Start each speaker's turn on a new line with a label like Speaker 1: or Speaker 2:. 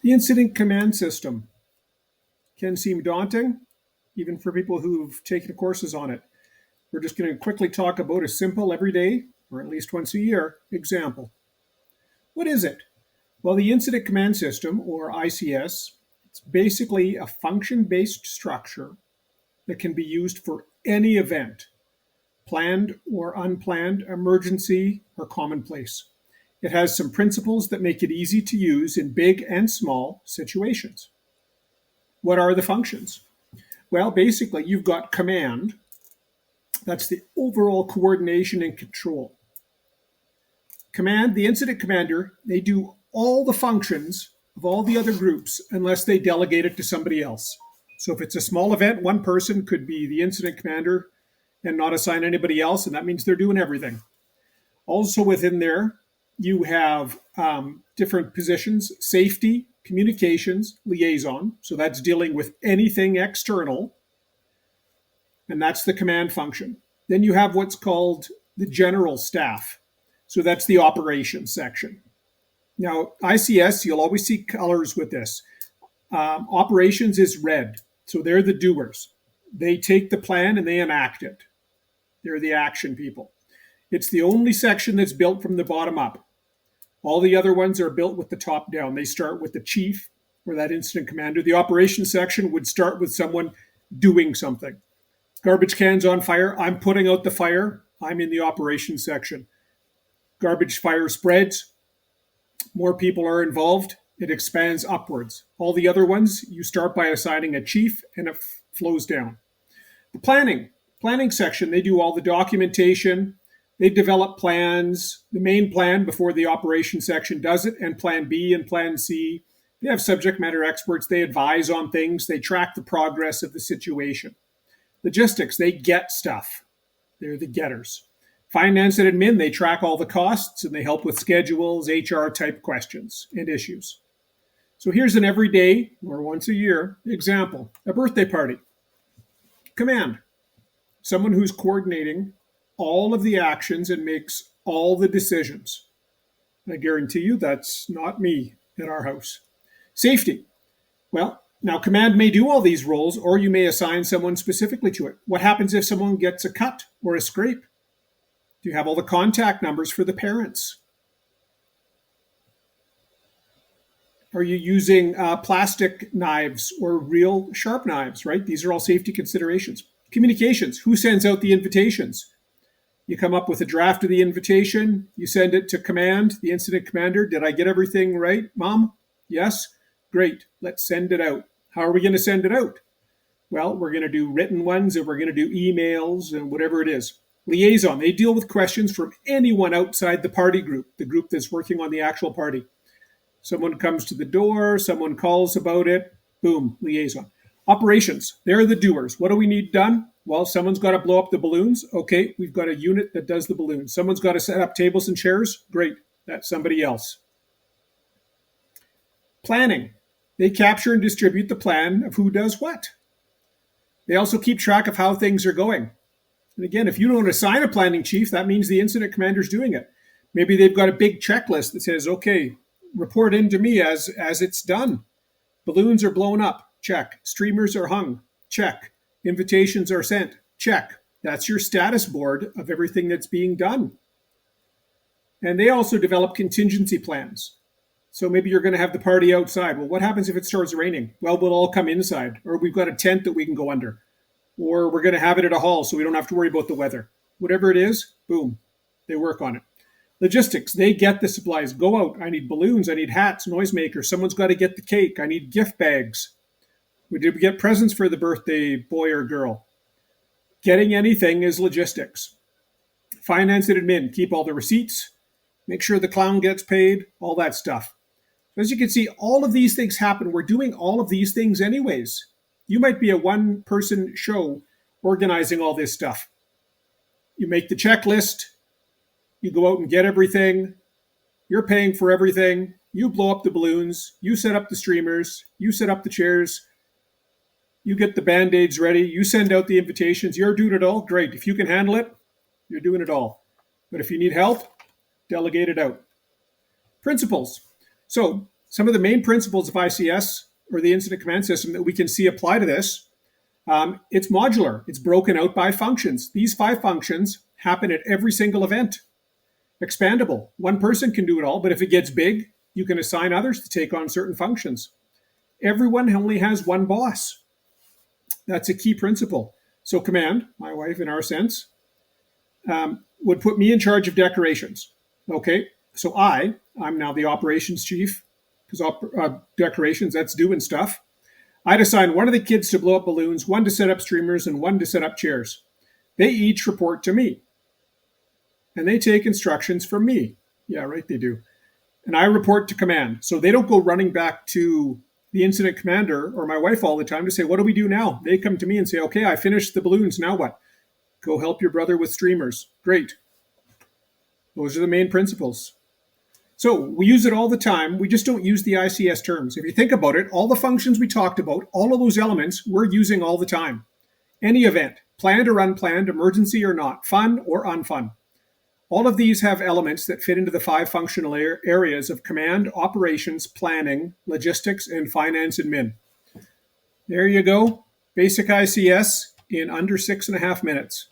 Speaker 1: The incident command system can seem daunting, even for people who've taken courses on it. We're just going to quickly talk about a simple, everyday, or at least once a year, example. What is it? Well, the incident command system, or ICS, it's basically a function-based structure that can be used for any event, planned or unplanned, emergency or commonplace. It has some principles that make it easy to use in big and small situations. What are the functions? Well, basically, you've got command. That's the overall coordination and control. Command, the incident commander, they do all the functions of all the other groups unless they delegate it to somebody else. So if it's a small event, one person could be the incident commander and not assign anybody else, and that means they're doing everything. Also within there, you have different positions: safety, communications, liaison. So that's dealing with anything external, and that's the command function. Then you have what's called the general staff. So that's the operations section. Now, ICS, you'll always see colors with this. Operations is red. So they're the doers. They take the plan and they enact it. They're the action people. It's the only section that's built from the bottom up. All the other ones are built with the top down. They start with the chief or that incident commander. The operations section would start with someone doing something. Garbage cans on fire. I'm putting out the fire. I'm in the operations section. Garbage fire spreads. More people are involved. It expands upwards. All the other ones, you start by assigning a chief and it flows down. The planning section, they do all the documentation. They develop plans, the main plan before the operation section does it, and plan B and plan C. They have subject matter experts. They advise on things. They track the progress of the situation. Logistics, they get stuff. They're the getters. Finance and admin, they track all the costs and they help with schedules, HR type questions and issues. So here's an everyday or once a year example: a birthday party. Command, someone who's coordinating all of the actions and makes all the decisions. I guarantee you that's not me at our house. Safety. Well, now command may do all these roles, or you may assign someone specifically to it. What happens if someone gets a cut or a scrape? Do you have all the contact numbers for the parents? Are you using plastic knives or real sharp knives, right? These are all safety considerations. Communications. Who sends out the invitations? You come up with a draft of the invitation. You send it to command, the incident commander. Did I get everything right, Mom? Yes? Great. Let's send it out. How are we going to send it out? Well, we're going to do written ones, and we're going to do emails and whatever it is. Liaison. They deal with questions from anyone outside the party group, the group that's working on the actual party. Someone comes to the door, someone calls about it, boom, liaison. Operations, they're the doers. What do we need done? Well, someone's got to blow up the balloons. Okay, we've got a unit that does the balloons. Someone's got to set up tables and chairs. Great, that's somebody else. Planning, they capture and distribute the plan of who does what. They also keep track of how things are going. And again, if you don't assign a planning chief, that means the incident commander's doing it. Maybe they've got a big checklist that says, okay, report in to me as it's done. Balloons are blown up. Check. Streamers are hung. Check. Invitations are sent. Check. That's your status board of everything that's being done. And they also develop contingency plans. So maybe you're going to have the party outside. Well, what happens if it starts raining? Well, we'll all come inside. Or we've got a tent that we can go under. Or we're going to have it at a hall so we don't have to worry about the weather. Whatever it is, boom, they work on it. Logistics, they get the supplies. Go out. I need balloons. I need hats, noisemakers. Someone's got to get the cake. I need gift bags. Did we get presents for the birthday boy or girl? Getting anything is logistics. Finance and admin, keep all the receipts. Make sure the clown gets paid, all that stuff. As you can see, all of these things happen. We're doing all of these things anyways. You might be a one-person show organizing all this stuff. You make the checklist. You go out and get everything. You're paying for everything. You blow up the balloons. You set up the streamers. You set up the chairs. You get the Band-Aids ready. You send out the invitations. You're doing it all. Great. If you can handle it, you're doing it all. But if you need help, delegate it out. Principles. So Some of the main principles of ICS, or the incident command system, that we can see apply to this, it's modular. It's broken out by functions. These 5 functions happen at every single event. Expandable. One person can do it all, but if it gets big, you can assign others to take on certain functions. Everyone only has one boss. That's a key principle. So command, my wife in our sense, would put me in charge of decorations. Okay, so I'm now the operations chief, because decorations, that's doing stuff. I'd assign one of the kids to blow up balloons, one to set up streamers, and one to set up chairs. They each report to me. And they take instructions from me. Yeah, right, they do. And I report to command. So they don't go running back to the incident commander or my wife all the time to say, what do we do now? They come to me and say, okay, I finished the balloons. Now what? Go help your brother with streamers. Great. Those are the main principles. So we use it all the time. We just don't use the ICS terms. If you think about it, all the functions we talked about, all of those elements, we're using all the time. Any event, planned or unplanned, emergency or not, fun or unfun. All of these have elements that fit into the 5 functional areas of command, operations, planning, logistics, and finance admin. There you go. Basic ICS in under 6.5 minutes.